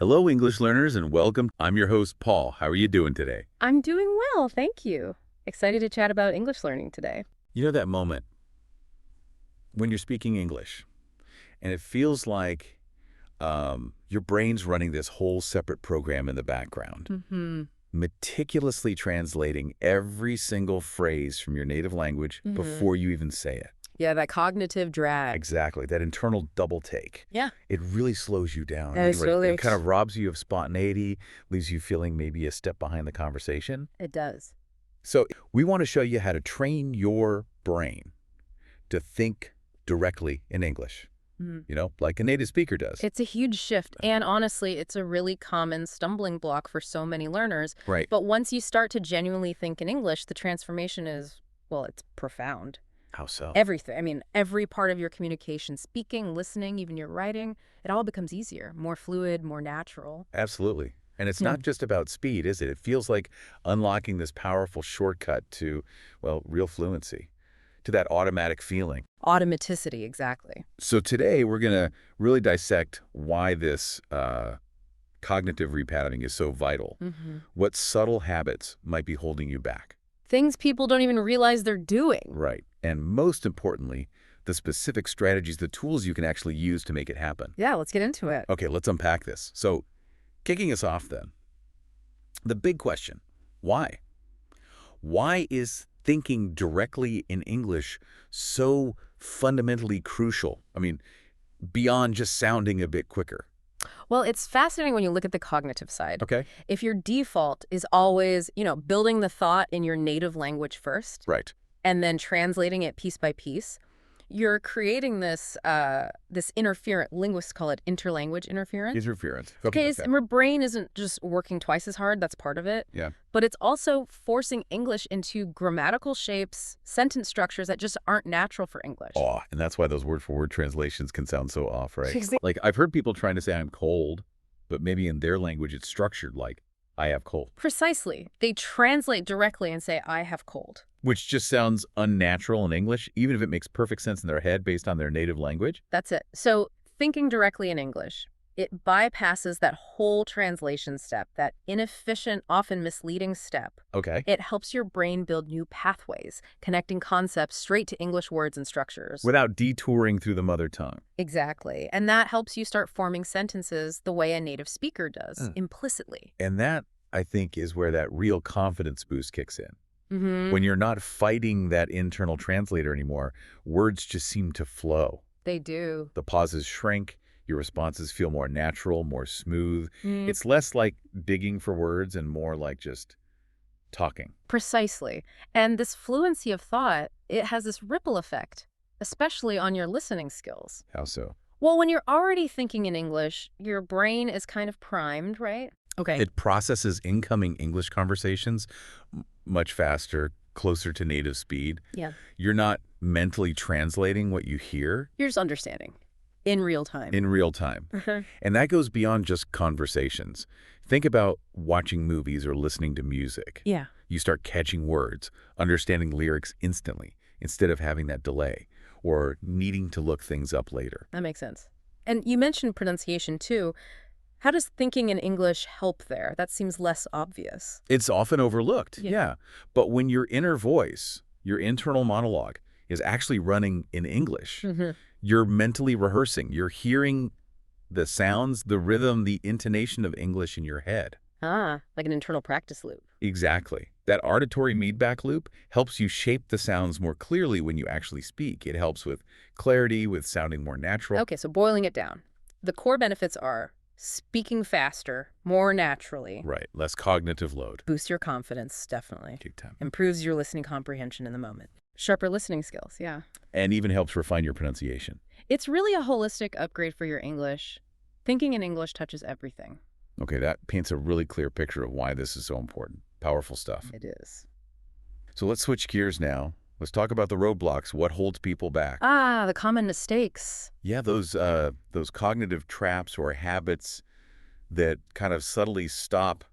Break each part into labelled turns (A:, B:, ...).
A: Hello, English learners, and welcome. I'm your host, Paul. How are you doing today?
B: I'm doing well, thank you. Excited to chat about English learning today.
A: You know that moment when you're speaking English, and it feels like your brain's running this whole separate program in the background, meticulously translating every single phrase from your native language before you even say it.
B: Yeah, that cognitive drag.
A: Exactly, that internal double take.
B: Yeah.
A: It really slows you down.
B: Absolutely.
A: It kind of robs you of spontaneity, leaves you feeling maybe a step behind the conversation.
B: It does.
A: So we want to show you how to train your brain to think directly in English, like a native speaker does.
B: It's a huge shift, and honestly, it's a really common stumbling block for so many learners.
A: Right.
B: But once you start to genuinely think in English, the transformation is, well, it's profound.
A: How so?
B: Everything. I mean, every part of your communication, speaking, listening, even your writing, it all becomes easier, more fluid, more natural.
A: Absolutely. And it's not just about speed, is it? It feels like unlocking this powerful shortcut to, well, real fluency, to that automatic feeling.
B: Automaticity, exactly.
A: So today we're going to really dissect why this cognitive repatterning is so vital. What subtle habits might be holding you back.
B: Things people don't even realize they're doing.
A: Right. And most importantly, the specific strategies, the tools you can actually use to make it happen.
B: Yeah, let's get into it.
A: Okay, let's unpack this. So kicking us off then, the big question, why? Why is thinking directly in English so fundamentally crucial? I mean, beyond just sounding a bit quicker.
B: Well, it's fascinating when you look at the cognitive side.
A: Okay.
B: If your default is always, building the thought in your native language first,
A: Right.
B: and then translating it piece by piece, you're creating this interferent, linguists call it interlanguage interference.
A: Interference.
B: Okay, and your brain isn't just working twice as hard, that's part of it.
A: Yeah.
B: But it's also forcing English into grammatical shapes, sentence structures that just aren't natural for English.
A: Oh, and that's why those word-for-word translations can sound so off, right?
B: Exactly.
A: Like, I've heard people trying to say I'm cold, but maybe in their language it's structured like, I have cold.
B: Precisely. They translate directly and say, I have cold.
A: Which just sounds unnatural in English, even if it makes perfect sense in their head based on their native language.
B: That's it. So thinking directly in English, it bypasses that whole translation step, that inefficient, often misleading step.
A: Okay.
B: It helps your brain build new pathways, connecting concepts straight to English words and structures.
A: Without detouring through the mother tongue.
B: Exactly. And that helps you start forming sentences the way a native speaker does, implicitly.
A: And that, I think, is where that real confidence boost kicks in. When you're not fighting that internal translator anymore, words just seem to flow.
B: They do.
A: The pauses shrink. Your responses feel more natural, more smooth. It's less like digging for words and more like just talking.
B: Precisely. And this fluency of thought, it has this ripple effect, especially on your listening skills.
A: How so?
B: Well, when you're already thinking in English, your brain is kind of primed, right? Okay.
A: It processes incoming English conversations much faster, closer to native speed.
B: Yeah.
A: You're not mentally translating what you hear.
B: You're just understanding in real time.
A: In real time. And that goes beyond just conversations. Think about watching movies or listening to music.
B: Yeah.
A: You start catching words, understanding lyrics instantly, instead of having that delay or needing to look things up later.
B: That makes sense. And you mentioned pronunciation, too. How does thinking in English help there? That seems less obvious.
A: It's often overlooked, yeah. But when your inner voice, your internal monologue, is actually running in English, you're mentally rehearsing. You're hearing the sounds, the rhythm, the intonation of English in your head.
B: Ah, like an internal practice loop.
A: Exactly. That auditory feedback loop helps you shape the sounds more clearly when you actually speak. It helps with clarity, with sounding more natural.
B: Okay, so boiling it down. The core benefits are speaking faster, more naturally.
A: Right. Less cognitive load.
B: Boosts your confidence, definitely.
A: Big time.
B: Improves your listening comprehension in the moment. Sharper listening skills, yeah.
A: And even helps refine your pronunciation.
B: It's really a holistic upgrade for your English. Thinking in English touches everything.
A: Okay, that paints a really clear picture of why this is so important. Powerful stuff.
B: It is.
A: So let's switch gears now. Let's talk about the roadblocks. What holds people back?
B: Ah, the common mistakes.
A: Yeah, those cognitive traps or habits that kind of subtly stop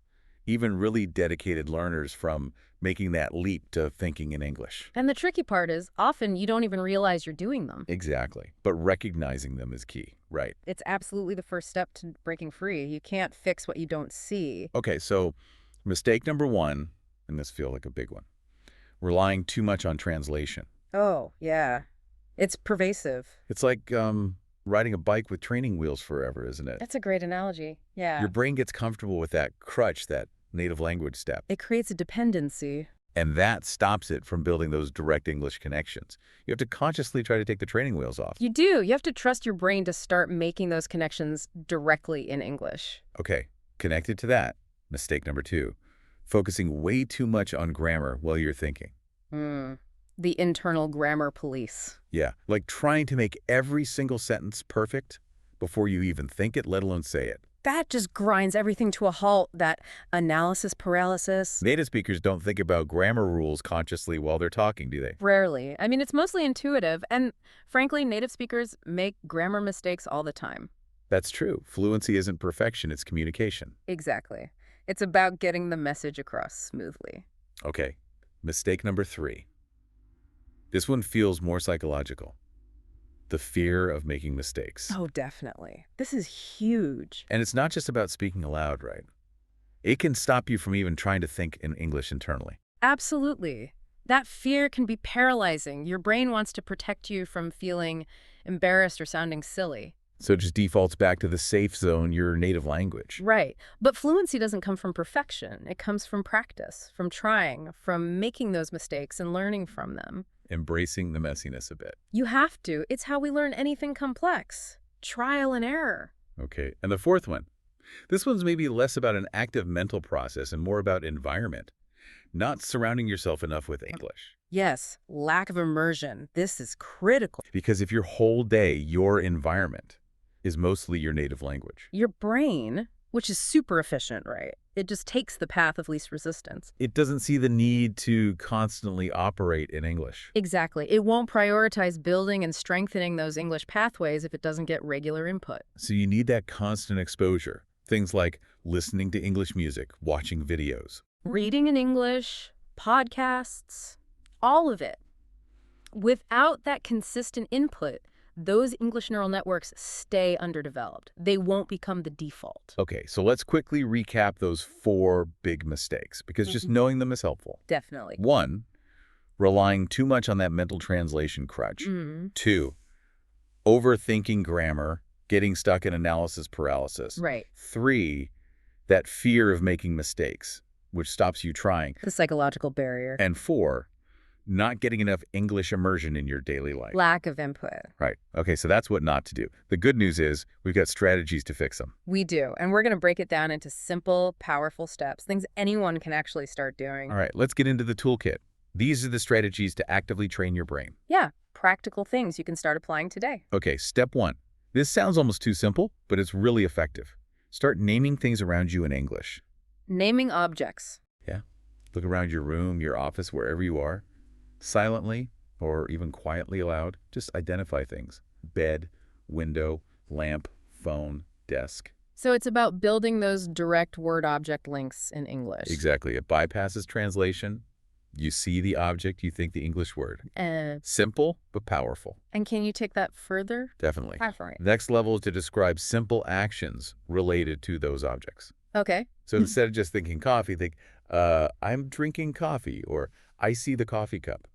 A: even really dedicated learners from making that leap to thinking in English.
B: And the tricky part is, often you don't even realize you're doing them.
A: Exactly. But recognizing them is key, right?
B: It's absolutely the first step to breaking free. You can't fix what you don't see.
A: Okay, so mistake number one, and this feels like a big one, relying too much on translation.
B: Oh, yeah. It's pervasive.
A: It's like riding a bike with training wheels forever, isn't it?
B: That's a great analogy. Yeah.
A: Your brain gets comfortable with that crutch, that native language step,
B: It creates a dependency.
A: and that stops it from building those direct English connections. You have to consciously try to take the training wheels off.
B: You do. You have to trust your brain to start making those connections directly in English.
A: Okay, connected to that, mistake number two, focusing way too much on grammar while you're thinking.
B: The internal grammar police.
A: Yeah, like trying to make every single sentence perfect before you even think it, let alone say it.
B: That just grinds everything to a halt, that analysis paralysis.
A: Native speakers don't think about grammar rules consciously while they're talking, do they?
B: Rarely. I mean, it's mostly intuitive, and frankly, native speakers make grammar mistakes all the time.
A: That's true. Fluency isn't perfection, it's communication.
B: Exactly. It's about getting the message across smoothly.
A: Okay, mistake number three. This one feels more psychological. The fear of making mistakes.
B: Oh, definitely. This is huge.
A: And it's not just about speaking aloud, right? It can stop you from even trying to think in English internally.
B: Absolutely. That fear can be paralyzing. Your brain wants to protect you from feeling embarrassed or sounding silly.
A: So it just defaults back to the safe zone, your native language.
B: Right. But fluency doesn't come from perfection. It comes from practice, from trying, from making those mistakes and learning from them.
A: Embracing the messiness a bit.
B: You have to. It's how we learn anything complex. Trial and error.
A: Okay, and the fourth one. This one's maybe less about an active mental process and more about environment. Not surrounding yourself enough with English.
B: Yes, lack of immersion. This is critical.
A: Because if your whole day, your environment, is mostly your native language,
B: Your brain, which is super efficient, right? It just takes the path of least resistance.
A: it doesn't see the need to constantly operate in English.
B: Exactly. It won't prioritize building and strengthening those English pathways if it doesn't get regular input.
A: So you need that constant exposure. Things like listening to English music, watching videos.
B: Reading in English, podcasts, all of it. Without that consistent input, those English neural networks stay underdeveloped. They won't become the default.
A: Okay, so let's quickly recap those four big mistakes, because just knowing them is helpful.
B: Definitely.
A: 1, relying too much on that mental translation crutch. 2, overthinking grammar, getting stuck in analysis paralysis.
B: Right.
A: 3, that fear of making mistakes, which stops you trying.
B: The psychological barrier.
A: And 4, not getting enough English immersion in your daily life.
B: Lack of input.
A: Right. Okay, so that's what not to do. The good news is we've got strategies to fix them.
B: We do. And we're going to break it down into simple, powerful steps, things anyone can actually start doing.
A: All right, let's get into the toolkit. These are the strategies to actively train your brain.
B: Yeah, practical things you can start applying today.
A: Okay, step 1. This sounds almost too simple, but it's really effective. Start naming things around you in English.
B: Naming objects.
A: Yeah. Look around your room, your office, wherever you are. Silently or even quietly aloud, just identify things. Bed, window, lamp, phone, desk.
B: So it's about building those direct word-object links in English.
A: Exactly. It bypasses translation. You see the object, you think the English word. Simple, but powerful.
B: And can you take that further?
A: Definitely.
B: Right.
A: Next level is to describe simple actions related to those objects.
B: Okay.
A: So instead of just thinking coffee, think, I'm drinking coffee, or I see the coffee cup.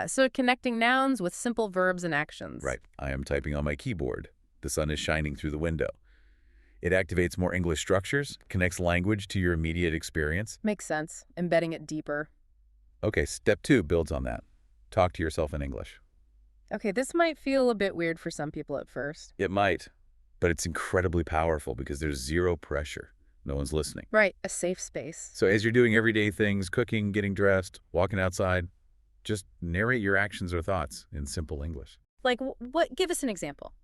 B: So connecting nouns with simple verbs and actions.
A: Right. I am typing on my keyboard. The sun is shining through the window. It activates more English structures, connects language to your immediate experience.
B: Makes sense. Embedding it deeper.
A: Okay, step 2 builds on that. Talk to yourself in English.
B: Okay, this might feel a bit weird for some people at first.
A: It might, but it's incredibly powerful because there's zero pressure. No one's listening.
B: Right, a safe space.
A: So as you're doing everyday things, cooking, getting dressed, walking outside, just narrate your actions or thoughts in simple English.
B: Like what? Give us an example.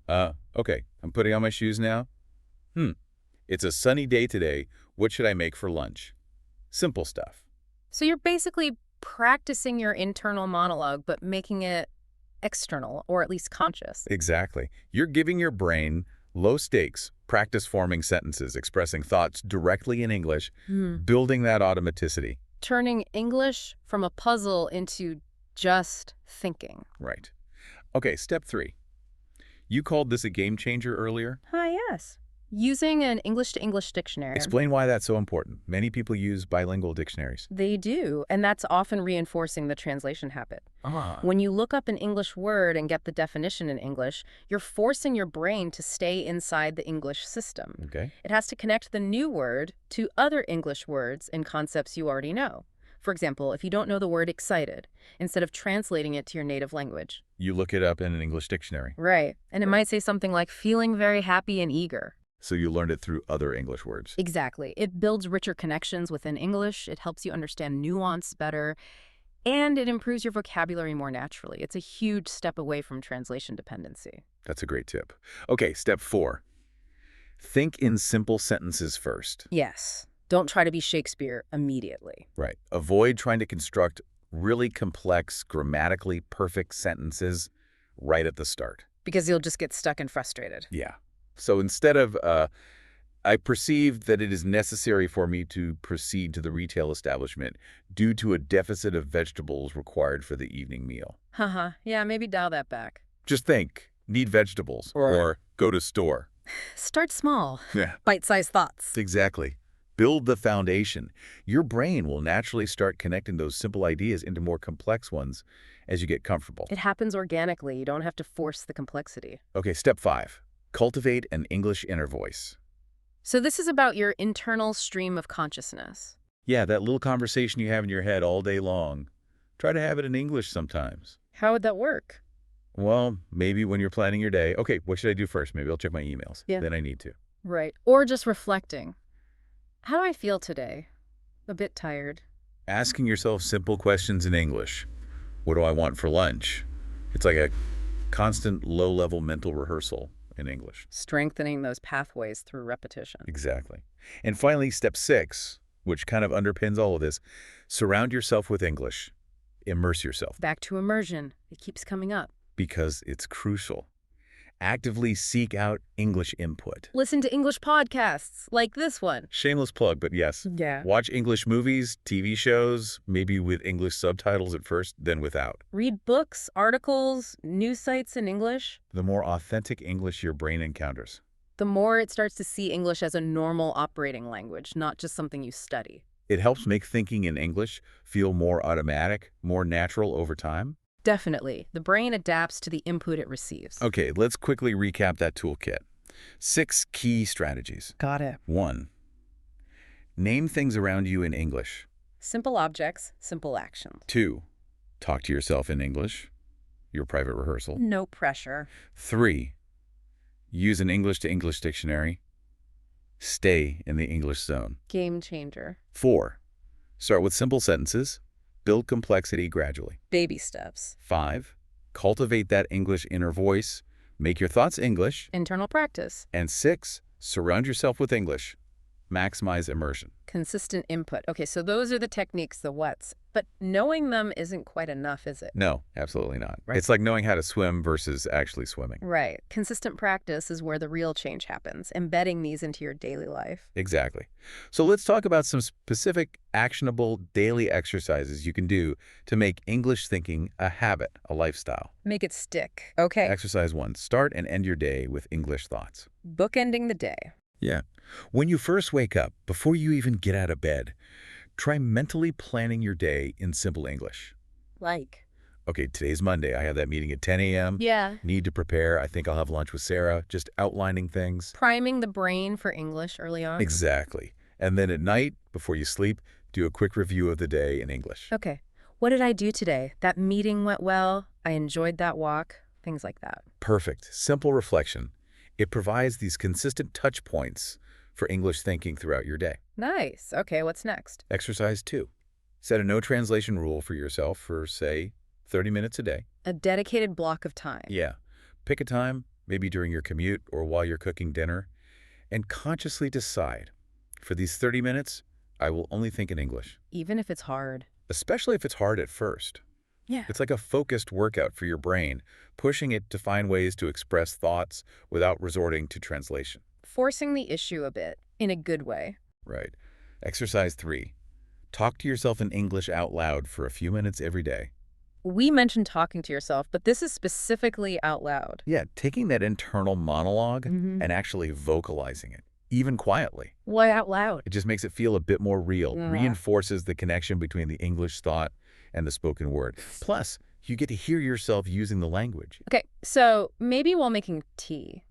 A: Okay, I'm putting on my shoes now. It's a sunny day today. What should I make for lunch? Simple stuff.
B: So you're basically practicing your internal monologue, but making it external, or at least conscious.
A: Exactly. You're giving your brain low stakes, practice forming sentences, expressing thoughts directly in English, building that automaticity.
B: Turning English from a puzzle into just thinking.
A: Right. Okay, step 3. You called this a game changer earlier.
B: Ah, yes. Using an English-to-English dictionary.
A: Explain why that's so important. Many people use bilingual dictionaries.
B: They do, and that's often reinforcing the translation habit.
A: Ah.
B: When you look up an English word and get the definition in English, you're forcing your brain to stay inside the English system.
A: Okay.
B: It has to connect the new word to other English words and concepts you already know. For example, if you don't know the word excited, instead of translating it to your native language.
A: You look it up in an English dictionary.
B: Right. And it might say something like feeling very happy and eager.
A: So you learned it through other English words.
B: Exactly. It builds richer connections within English. It helps you understand nuance better. And it improves your vocabulary more naturally. It's a huge step away from translation dependency.
A: That's a great tip. Okay, step 4. Think in simple sentences first.
B: Yes. Don't try to be Shakespeare immediately.
A: Right. Avoid trying to construct really complex, grammatically perfect sentences right at the start.
B: Because you'll just get stuck and frustrated.
A: Yeah. So instead of, I perceive that it is necessary for me to proceed to the retail establishment due to a deficit of vegetables required for the evening meal.
B: Haha. Yeah, maybe dial that back.
A: Just think, need vegetables, or go to store.
B: Start small.
A: Yeah.
B: Bite-sized thoughts.
A: Exactly. Build the foundation. Your brain will naturally start connecting those simple ideas into more complex ones as you get comfortable.
B: It happens organically. You don't have to force the complexity.
A: Okay, step 5. Cultivate an English inner voice.
B: So this is about your internal stream of consciousness.
A: Yeah, that little conversation you have in your head all day long. Try to have it in English sometimes.
B: How would that work?
A: Well, maybe when you're planning your day. Okay, what should I do first? Maybe I'll check my emails.
B: Yeah.
A: Then I need to.
B: Right. Or just reflecting. How do I feel today? A bit tired.
A: Asking yourself simple questions in English. What do I want for lunch? It's like a constant low-level mental rehearsal in English.
B: Strengthening those pathways through repetition.
A: Exactly. And finally, step 6, which kind of underpins all of this, surround yourself with English. Immerse yourself.
B: Back to immersion. It keeps coming up.
A: Because it's crucial. Actively seek out English input.
B: Listen to English podcasts like this one.
A: Shameless plug, but yes.
B: Yeah.
A: Watch English movies, TV shows, maybe with English subtitles at first, then without.
B: Read books, articles, news sites in English.
A: The more authentic English your brain encounters.
B: The more it starts to see English as a normal operating language, not just something you study.
A: It helps make thinking in English feel more automatic, more natural over time.
B: Definitely. The brain adapts to the input it receives.
A: Okay, let's quickly recap that toolkit. 6 key strategies.
B: Got it.
A: 1. Name things around you in English.
B: Simple objects, simple actions.
A: 2. Talk to yourself in English. Your private rehearsal.
B: No pressure.
A: 3. Use an English-to-English dictionary. Stay in the English zone.
B: Game changer.
A: 4. Start with simple sentences. Build complexity gradually.
B: Baby steps.
A: 5. Cultivate that English inner voice. Make your thoughts English.
B: Internal practice.
A: And 6. Surround yourself with English. Maximize immersion.
B: Consistent input. Okay, so those are the techniques, the what's. But knowing them isn't quite enough, is it?
A: No, absolutely not.
B: Right.
A: It's like knowing how to swim versus actually swimming.
B: Right. Consistent practice is where the real change happens, embedding these into your daily life.
A: Exactly. So let's talk about some specific, actionable daily exercises you can do to make English thinking a habit, a lifestyle.
B: Make it stick. Okay.
A: Exercise 1. Start and end your day with English thoughts.
B: Bookending the day.
A: Yeah. When you first wake up, before you even get out of bed, try mentally planning your day in simple English.
B: Like?
A: Okay, today's Monday. I have that meeting at 10 a.m.
B: Yeah.
A: Need to prepare. I think I'll have lunch with Sarah. Just outlining things.
B: Priming the brain for English early on.
A: Exactly. And then at night, before you sleep, do a quick review of the day in English.
B: Okay. What did I do today? That meeting went well. I enjoyed that walk. Things like that.
A: Perfect. Simple reflection. It provides these consistent touch points for English thinking throughout your day.
B: Nice. Okay, what's next?
A: Exercise 2. Set a no translation rule for yourself for, say, 30 minutes a day.
B: A dedicated block of time.
A: Yeah. Pick a time, maybe during your commute or while you're cooking dinner, and consciously decide, for these 30 minutes, I will only think in English.
B: Even if it's hard.
A: Especially if it's hard at first.
B: Yeah.
A: It's like a focused workout for your brain, pushing it to find ways to express thoughts without resorting to translation.
B: Forcing the issue a bit, in a good way.
A: Right. Exercise 3. Talk to yourself in English out loud for a few minutes every day.
B: We mentioned talking to yourself, but this is specifically out loud.
A: Yeah, taking that internal monologue
B: Mm-hmm.
A: and actually vocalizing it, even quietly.
B: Why out loud?
A: It just makes it feel a bit more real,
B: Yeah.
A: reinforces the connection between the English thought and the spoken word. Plus, you get to hear yourself using the language.
B: Okay, so maybe while making tea.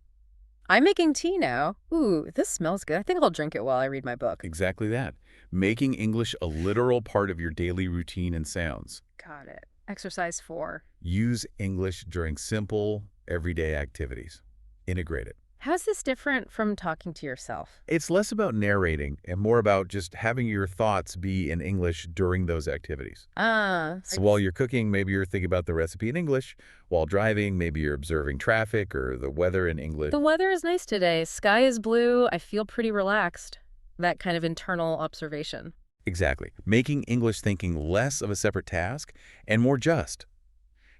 B: I'm making tea now. Ooh, this smells good. I think I'll drink it while I read my book.
A: Exactly that. Making English a literal part of your daily routine and sounds.
B: Got it. Exercise 4.
A: Use English during simple, everyday activities. Integrate it.
B: How's this different from talking to yourself?
A: It's less about narrating and more about just having your thoughts be in English during those activities. So while you're cooking, maybe you're thinking about the recipe in English. While driving, maybe you're observing traffic or the weather in English.
B: The weather is nice today. Sky is blue. I feel pretty relaxed. That kind of internal observation.
A: Exactly. Making English thinking less of a separate task and more just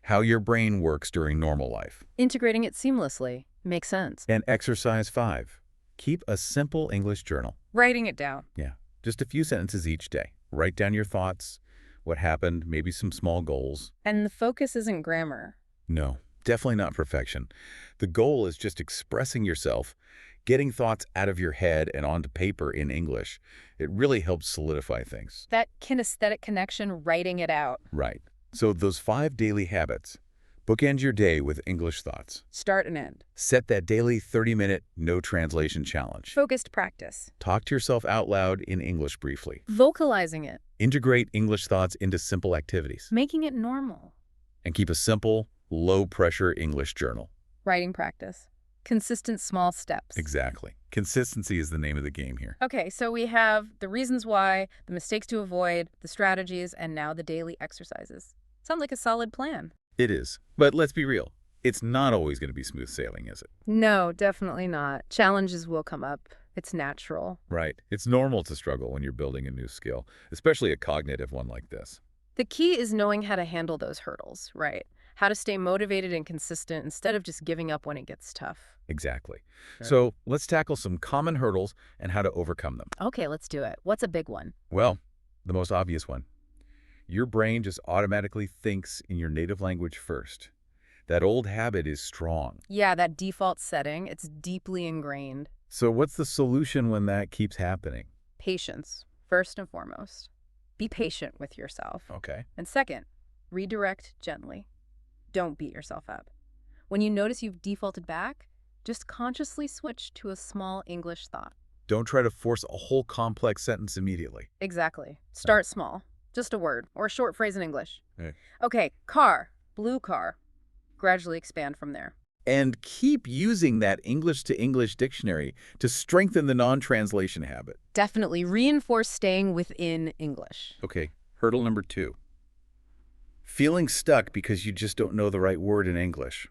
A: how your brain works during normal life.
B: Integrating it seamlessly. Makes sense.
A: And exercise 5. Keep a simple English journal.
B: Writing it down.
A: Yeah, just a few sentences each day. Write down your thoughts, what happened, maybe some small goals.
B: And the focus isn't grammar.
A: No, definitely not perfection. The goal is just expressing yourself, getting thoughts out of your head and onto paper in English. It really helps solidify things.
B: That kinesthetic connection, writing it out.
A: Right. So those 5 daily habits. Bookend your day with English thoughts.
B: Start and end.
A: Set that daily 30-minute no translation challenge.
B: Focused practice.
A: Talk to yourself out loud in English briefly.
B: Vocalizing it.
A: Integrate English thoughts into simple activities.
B: Making it normal.
A: And keep a simple, low-pressure English journal.
B: Writing practice. Consistent small steps.
A: Exactly. Consistency is the name of the game here.
B: Okay, so we have the reasons why, the mistakes to avoid, the strategies, and now the daily exercises. Sounds like a solid plan.
A: It is. But let's be real. It's not always going to be smooth sailing, is it?
B: No, definitely not. Challenges will come up. It's natural.
A: Right. It's normal to struggle when you're building a new skill, especially a cognitive one like this.
B: The key is knowing how to handle those hurdles, right? How to stay motivated and consistent instead of just giving up when it gets tough.
A: Exactly.
B: Okay.
A: So let's tackle some common hurdles and how to overcome them.
B: Okay, let's do it. What's a big one?
A: Well, the most obvious one. Your brain just automatically thinks in your native language first. That old habit is strong.
B: Yeah, that default setting, it's deeply ingrained.
A: So what's the solution when that keeps happening?
B: Patience, first and foremost. Be patient with yourself.
A: Okay.
B: And second, redirect gently. Don't beat yourself up. When you notice you've defaulted back, just consciously switch to a small English thought.
A: Don't try to force a whole complex sentence immediately.
B: Exactly. Start small. Just a word or a short phrase in English.
A: Hey.
B: Okay, car, blue car. Gradually expand from there.
A: And keep using that English-to-English dictionary to strengthen the non-translation habit.
B: Definitely reinforce staying within English.
A: Okay, hurdle number 2. Feeling stuck because you just don't know the right word in English.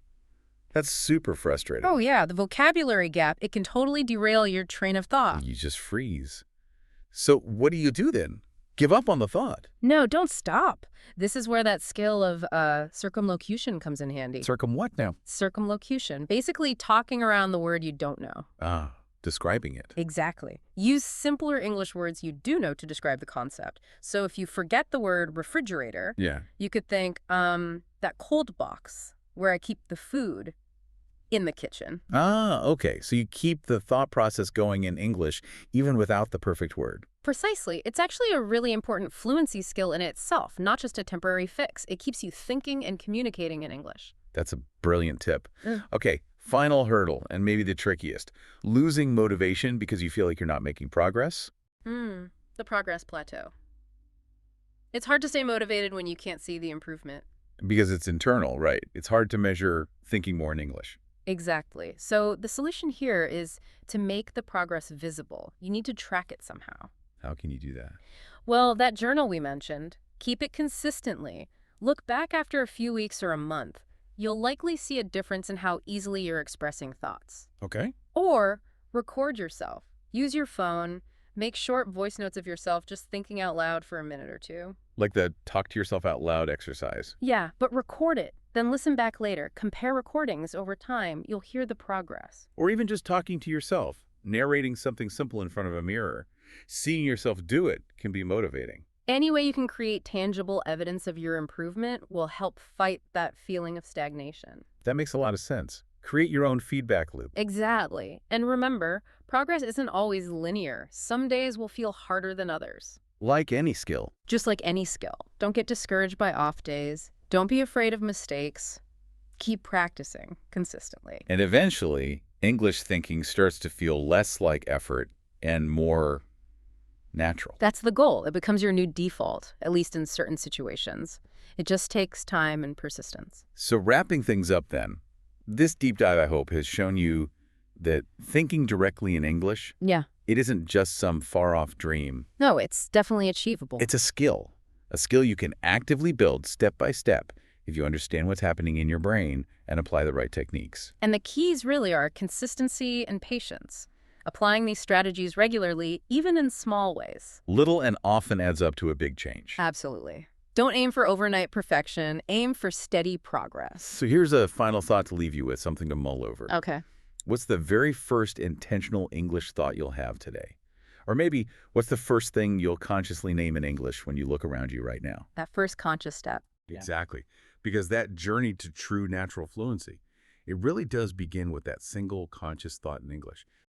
A: That's super frustrating.
B: Oh yeah, the vocabulary gap, it can totally derail your train of thought.
A: You just freeze. So what do you do then? Give up on the thought.
B: No, don't stop. This is where that skill of circumlocution comes in handy.
A: Circum what now?
B: Circumlocution. Basically talking around the word you don't know.
A: Ah, describing it.
B: Exactly. Use simpler English words you do know to describe the concept. So if you forget the word refrigerator,
A: Yeah.
B: you could think, that cold box where I keep the food in the kitchen.
A: Ah, okay. So you keep the thought process going in English even without the perfect word.
B: Precisely. It's actually a really important fluency skill in itself, not just a temporary fix. It keeps you thinking and communicating in English.
A: That's a brilliant tip.
B: Mm.
A: Okay, final hurdle, and maybe the trickiest. Losing motivation because you feel like you're not making progress.
B: The progress plateau. It's hard to stay motivated when you can't see the improvement.
A: Because it's internal, right? It's hard to measure thinking more in English.
B: Exactly. So the solution here is to make the progress visible. You need to track it somehow.
A: How can you do that?
B: Well, that journal we mentioned, keep it consistently. Look back after a few weeks or a month. You'll likely see a difference in how easily you're expressing thoughts.
A: Okay.
B: Or record yourself. Use your phone. Make short voice notes of yourself just thinking out loud for a minute or two.
A: Like the talk to yourself out loud exercise.
B: Yeah, but record it. Then listen back later. Compare recordings over time. You'll hear the progress.
A: Or even just talking to yourself, narrating something simple in front of a mirror. Seeing yourself do it can be motivating.
B: Any way you can create tangible evidence of your improvement will help fight that feeling of stagnation.
A: That makes a lot of sense. Create your own feedback loop.
B: Exactly. And remember, progress isn't always linear. Some days will feel harder than others.
A: Like any skill.
B: Just like any skill. Don't get discouraged by off days. Don't be afraid of mistakes. Keep practicing consistently.
A: And eventually, English thinking starts to feel less like effort and more natural.
B: That's the goal. It becomes your new default, at least in certain situations. It just takes time and persistence.
A: So wrapping things up then, this deep dive, I hope, has shown you that thinking directly in English,
B: Yeah.
A: it isn't just some far-off dream.
B: No, it's definitely achievable.
A: It's a skill you can actively build step by step if you understand what's happening in your brain and apply the right techniques.
B: And the keys really are consistency and patience. Applying these strategies regularly, even in small ways.
A: Little and often adds up to a big change.
B: Absolutely. Don't aim for overnight perfection. Aim for steady progress.
A: So here's a final thought to leave you with, something to mull over.
B: Okay.
A: What's the very first intentional English thought you'll have today? Or maybe, what's the first thing you'll consciously name in English when you look around you right now?
B: That first conscious step.
A: Exactly. Because that journey to true natural fluency, it really does begin with that single conscious thought in English.